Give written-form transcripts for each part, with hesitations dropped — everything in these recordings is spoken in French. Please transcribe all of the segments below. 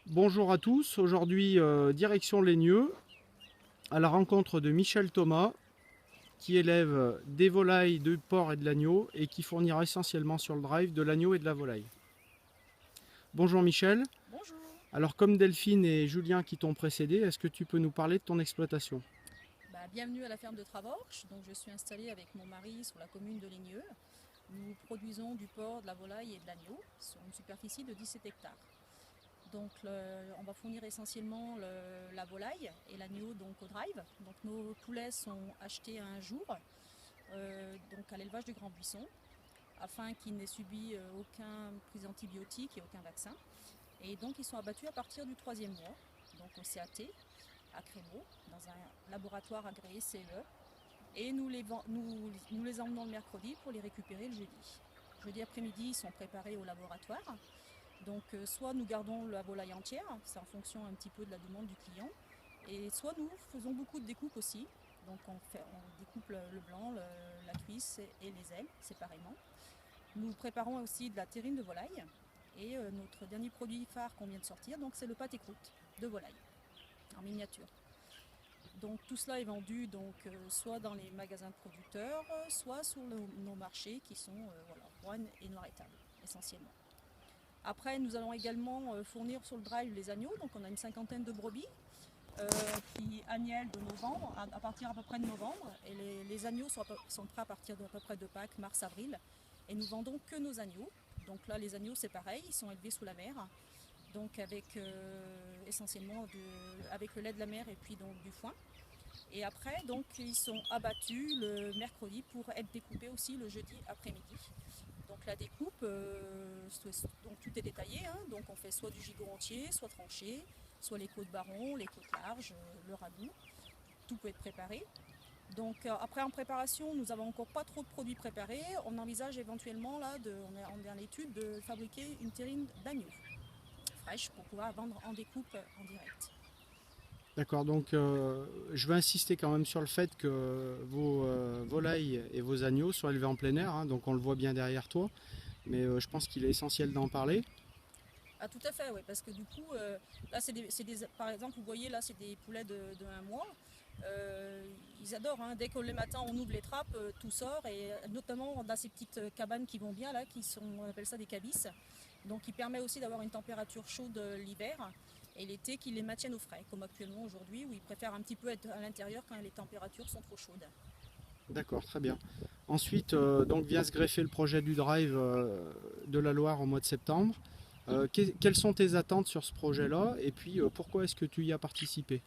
Bonjour à tous, aujourd'hui direction Légneux, à la rencontre de Michel Thomas, qui élève des volailles, du porc et de l'agneau, et qui fournira essentiellement sur le drive de l'agneau et de la volaille. Bonjour Michel, Bonjour. alors comme Delphine et Julien qui t'ont précédé, est-ce que tu peux nous parler de ton exploitation? Bienvenue à la ferme de Travorches. Donc, je suis installée avec mon mari sur la commune de Ligneux. Nous produisons du porc, de la volaille et de l'agneau sur une superficie de 17 hectares. Donc, on va fournir essentiellement la volaille et l'agneau donc au drive. Donc, nos poulets sont achetés à un jour donc à l'élevage du Grand Buisson afin qu'ils n'aient subi aucun prise d'antibiotiques et aucun vaccin. Et donc, ils sont abattus à partir du troisième mois, donc au CAT, à Crémaux, dans un laboratoire agréé CE. Et nous les emmenons le mercredi pour les récupérer le jeudi. Jeudi après-midi, ils sont préparés au laboratoire. Donc, soit nous gardons la volaille entière, c'est en fonction un petit peu de la demande du client, et soit nous faisons beaucoup de découpes aussi. Donc, on découpe le blanc, la cuisse et les ailes séparément. Nous préparons aussi de la terrine de volaille. Et notre dernier produit phare qu'on vient de sortir, donc c'est le pâté croûte de volaille en miniature. Donc tout cela est vendu donc, soit dans les magasins de producteurs, soit sur nos marchés qui sont Roanne et Noir-Étable essentiellement. Après, nous allons également fournir sur le drive les agneaux. Donc on a une cinquantaine de brebis qui agnellent de novembre, à partir à peu près de novembre. Et les agneaux sont prêts à partir de à peu près de Pâques, mars-avril. Et nous vendons que nos agneaux. Donc là, les agneaux, c'est pareil, ils sont élevés sous la mer. Donc avec essentiellement avec le lait de la mer et puis donc du foin. Et après, donc, ils sont abattus le mercredi pour être découpés aussi le jeudi après-midi. Donc la découpe, donc tout est détaillé. Hein. Donc on fait soit du gigot entier, soit tranché, soit les côtes baron, les côtes larges, le ragoût. Tout peut être préparé. Donc après en préparation, nous n'avons encore pas trop de produits préparés. On envisage éventuellement, on est en étude de fabriquer une terrine d'agneau fraîche pour pouvoir vendre en découpe en direct. D'accord, donc je vais insister quand même sur le fait que vos volailles et vos agneaux sont élevés en plein air, hein, donc on le voit bien derrière toi, mais je pense qu'il est essentiel d'en parler. Ah tout à fait, oui, parce que du coup, là par exemple, vous voyez là, c'est des poulets de 1 mois. Ils adorent, hein. Dès que le matin on ouvre les trappes, tout sort, et notamment on a ces petites cabanes qui vont bien là, on appelle ça des cabisses. Donc il permet aussi d'avoir une température chaude l'hiver et l'été qui les maintiennent au frais, comme actuellement aujourd'hui où ils préfèrent un petit peu être à l'intérieur quand les températures sont trop chaudes. D'accord, très bien. Ensuite, donc vient se greffer le projet du drive de la Loire au mois de septembre. Quelles sont tes attentes sur ce projet-là et puis pourquoi est-ce que tu y as participé?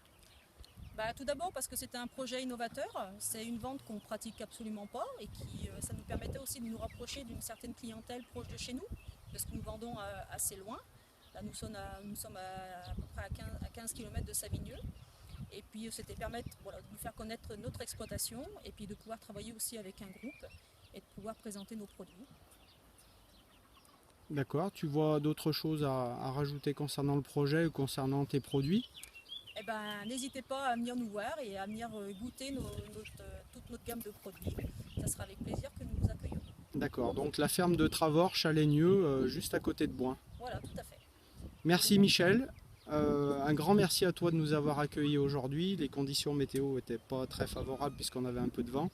Tout d'abord parce que c'était un projet innovateur, c'est une vente qu'on pratique absolument pas et ça nous permettait aussi de nous rapprocher d'une certaine clientèle proche de chez nous, parce que nous vendons assez loin. Là nous sommes à peu près à 15 km de Savigneux. Et puis c'était permettre voilà, de nous faire connaître notre exploitation et puis de pouvoir travailler aussi avec un groupe et de pouvoir présenter nos produits. D'accord, tu vois d'autres choses à rajouter concernant le projet ou concernant tes produits? Eh ben, n'hésitez pas à venir nous voir et à venir goûter toute notre gamme de produits. Ça sera avec plaisir que nous vous accueillons. D'accord, donc la ferme de Travorches à Légneux, juste à côté de Boin. Voilà, tout à fait. Merci Michel. Un grand merci à toi de nous avoir accueillis aujourd'hui. Les conditions météo n'étaient pas très favorables puisqu'on avait un peu de vent.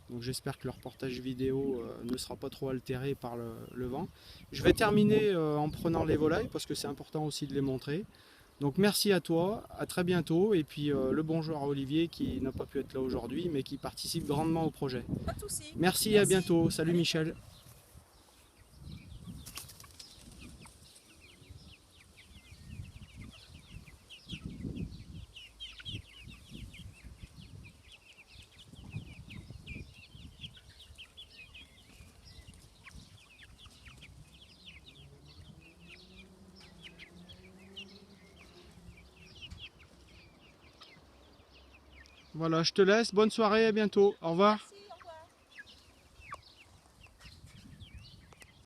Donc j'espère que le reportage vidéo ne sera pas trop altéré par le vent. Je vais terminer en prenant les volailles parce que c'est important aussi de les montrer. Donc merci à toi, à très bientôt et puis le bonjour à Olivier qui n'a pas pu être là aujourd'hui mais qui participe grandement au projet. Pas de souci. Merci et à Merci. bientôt. À Salut bientôt. Michel. Voilà, je te laisse. Bonne soirée, à bientôt. Au revoir. Merci.